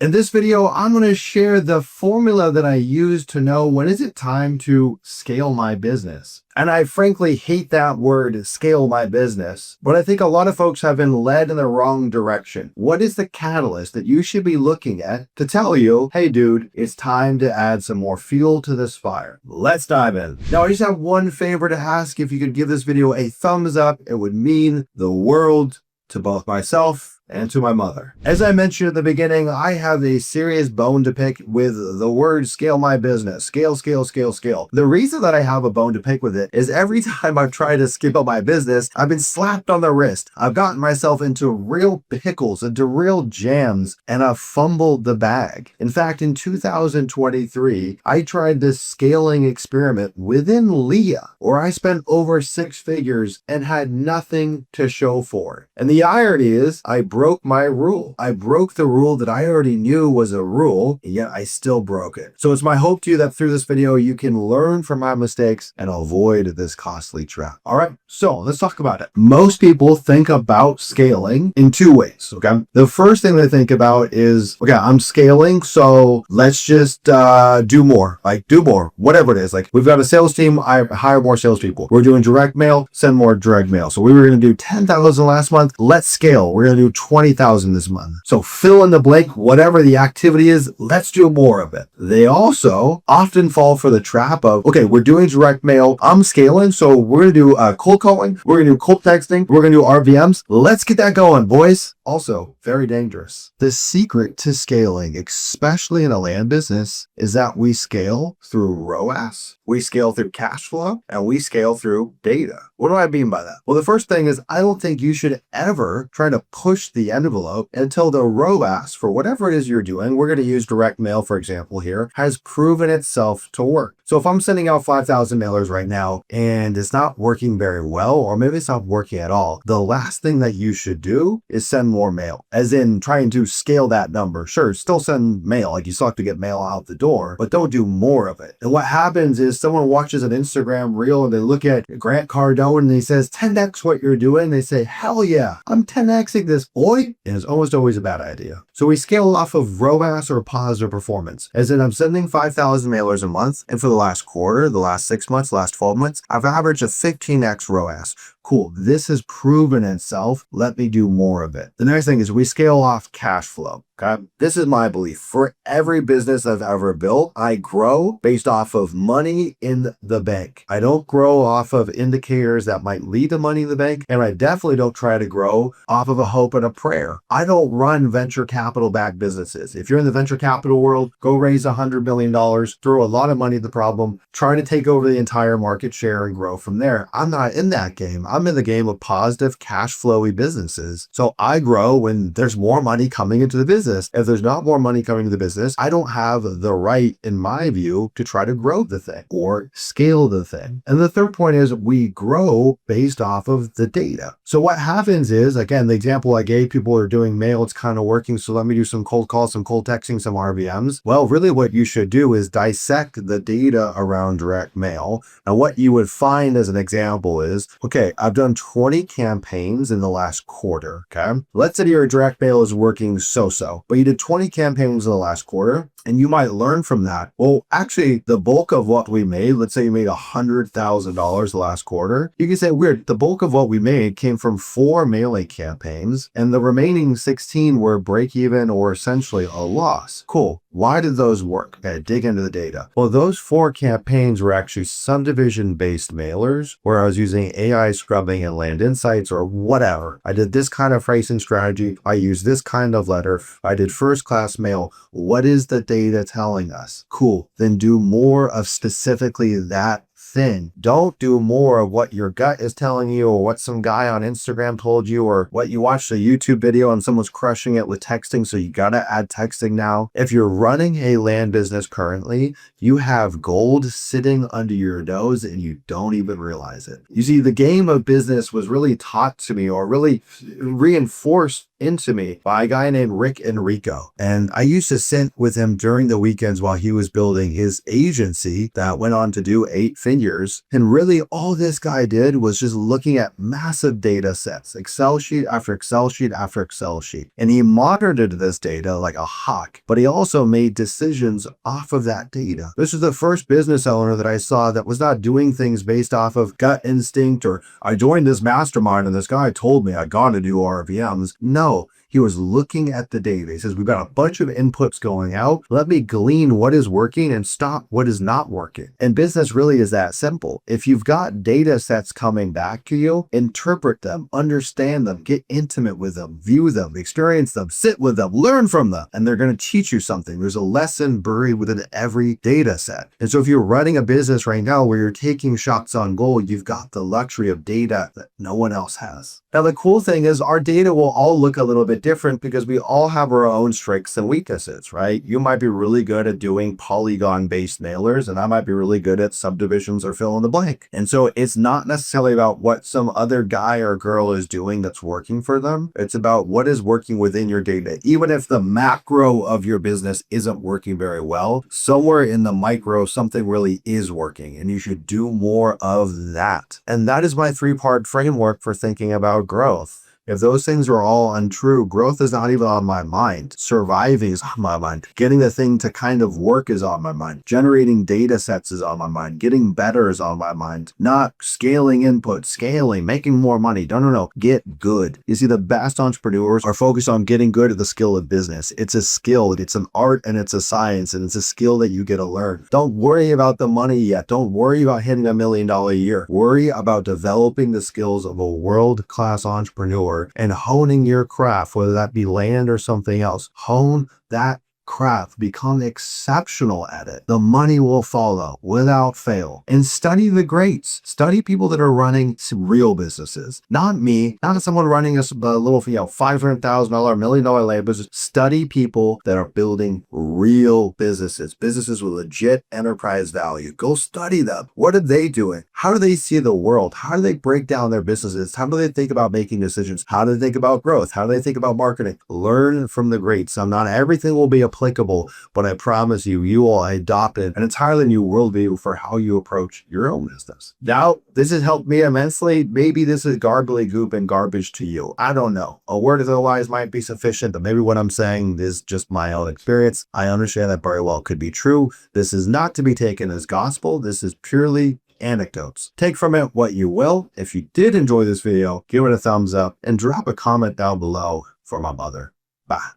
In this video, I'm going to share the formula that I use to know when is it time to scale my business. And I frankly hate that word, scale my business, but I think a lot of folks have been led in the wrong direction. What is the catalyst that you should be looking at to tell you, hey dude, it's time to add some more fuel to this fire? Let's dive in. Now, I just have one favor to ask. If you could give this video a thumbs up, it would mean the world to both myself and to my mother. As I mentioned at the beginning, I have a serious bone to pick with the word scale my business. Scale, scale, scale, scale. The reason that I have a bone to pick with it is every time I've tried to scale my business, I've been slapped on the wrist. I've gotten myself into real pickles, into real jams, and I've fumbled the bag. In fact, in 2023, I tried this scaling experiment within Leah, where I spent over 6 figures and had nothing to show for it. And the irony is, I broke my rule. I broke the rule that I already knew was a rule, and yet I still broke it. So it's my hope to you that through this video, you can learn from my mistakes and avoid this costly trap. All right, so let's talk about it. Most people think about scaling in 2 ways, okay? The first thing they think about is, okay, I'm scaling, so let's just do more, whatever it is. Like, we've got a sales team, I hire more salespeople. We're doing direct mail, send more direct mail. So we were gonna do 10,000 last month, let's scale. We're gonna do 20,000 this month. So fill in the blank, whatever the activity is, let's do more of it. They also often fall for the trap of, okay, we're doing direct mail, I'm scaling, so we're gonna do cold calling, we're gonna do cold texting, we're gonna do RVMs. Let's get that going, boys. Also, very dangerous. The secret to scaling, especially in a land business, is that we scale through ROAS, we scale through cash flow, and we scale through data. What do I mean by that? Well, the first thing is, I don't think you should ever try to push the envelope until the ROAS for whatever it is you're doing, we're going to use direct mail, for example, here, has proven itself to work. So if I'm sending out 5,000 mailers right now and it's not working very well, or maybe it's not working at all, the last thing that you should do is send more mail, as in trying to scale that number. Sure, still send mail, like you still have to get mail out the door, but don't do more of it. And what happens is someone watches an Instagram reel and they look at Grant Cardone and he says, 10x what you're doing. They say, hell yeah, I'm 10xing this, boy. And it's almost always a bad idea. So we scale off of ROAS, or positive performance, as in I'm sending 5,000 mailers a month, and for the last quarter, the last 6 months, last 12 months, I've averaged a 15x ROAS. Cool, this has proven itself. Let me do more of it. The next thing is we scale off cash flow. Okay, this is my belief. For every business I've ever built, I grow based off of money in the bank. I don't grow off of indicators that might lead to money in the bank, and I definitely don't try to grow off of a hope and a prayer. I don't run venture capital backed businesses. If you're in the venture capital world, go raise $100 million, throw a lot of money at the problem, try to take over the entire market share and grow from there. I'm not in that game. I'm in the game of positive cash flowy businesses. So I grow when there's more money coming into the business. If there's not more money coming to the business, I don't have the right, in my view, to try to grow the thing or scale the thing. And the third point is we grow based off of the data. So what happens is, again, the example I gave, people are doing mail, it's kind of working. So let me do some cold calls, some cold texting, some RVMs. Well, really what you should do is dissect the data around direct mail. And what you would find as an example is, okay, I've done 20 campaigns in the last quarter. Okay. Let's say your direct mail is working so-so, but you did 20 campaigns in the last quarter, and you might learn from that. Well, actually, the bulk of what we made, let's say you made $100,000 the last quarter, you can say, weird, the bulk of what we made came from 4 mailing campaigns, and the remaining 16 were break even or essentially a loss. Cool. Why did those work? Okay, dig into the data. Well, those 4 campaigns were actually subdivision-based mailers, where I was using AI scrubbing and land insights or whatever. I did this kind of pricing strategy. I used this kind of letter. I did first-class mail. What is the data telling us? Cool. Then do more of specifically that thing. Don't do more of what your gut is telling you, or what some guy on Instagram told you, or what you watched a YouTube video and someone's crushing it with texting, so you gotta add texting now. If you're running a land business currently, you have gold sitting under your nose and you don't even realize it. You see, the game of business was really taught to me, or really reinforced into me by a guy named Rick Enrico. And I used to sit with him during the weekends while he was building his agency that went on to do 8 figures. And really all this guy did was just looking at massive data sets, Excel sheet after Excel sheet after Excel sheet. And he monitored this data like a hawk, but he also made decisions off of that data. This is the first business owner that I saw that was not doing things based off of gut instinct or I joined this mastermind and this guy told me I got to do RVMs. No, he was looking at the data. He says, we've got a bunch of inputs going out. Let me glean what is working and stop what is not working. And business really is that simple. If you've got data sets coming back to you, interpret them, understand them, get intimate with them, view them, experience them, sit with them, learn from them, and they're going to teach you something. There's a lesson buried within every data set. And so if you're running a business right now where you're taking shots on goal, you've got the luxury of data that no one else has. Now, the cool thing is our data will all look a little bit different because we all have our own strengths and weaknesses, right? You might be really good at doing polygon-based mailers, and I might be really good at subdivisions or fill in the blank. And so it's not necessarily about what some other guy or girl is doing that's working for them. It's about what is working within your data. Even if the macro of your business isn't working very well, somewhere in the micro, something really is working, and you should do more of that. And that is my 3-part framework for thinking about growth. If those things are all untrue, growth is not even on my mind. Surviving is on my mind. Getting the thing to kind of work is on my mind. Generating data sets is on my mind. Getting better is on my mind. Not scaling input, scaling, making more money. No. Get good. You see, the best entrepreneurs are focused on getting good at the skill of business. It's a skill, it's an art, and it's a science, and it's a skill that you get to learn. Don't worry about the money yet. Don't worry about hitting $1 million a year. Worry about developing the skills of a world-class entrepreneur and honing your craft, whether that be land or something else. Hone that craft, become exceptional at it. The money will follow without fail. And study the greats. Study people that are running real businesses. Not me, not someone running a little, $500,000, $1 million land business. Study people that are building real businesses with legit enterprise value. Go study them. What are they doing? How do they see the world? How do they break down their businesses? How do they think about making decisions? How do they think about growth? How do they think about marketing? Learn from the greats. Not everything will be applicable, but I promise you, you will adopt an entirely new worldview for how you approach your own business. Now, this has helped me immensely. Maybe this is gobbledygook and garbage to you. I don't know. A word otherwise might be sufficient, but maybe what I'm saying is just my own experience. I understand that very well could be true. This is not to be taken as gospel. This is purely anecdotes. Take from it what you will. If you did enjoy this video, give it a thumbs up and drop a comment down below for my mother. Bye.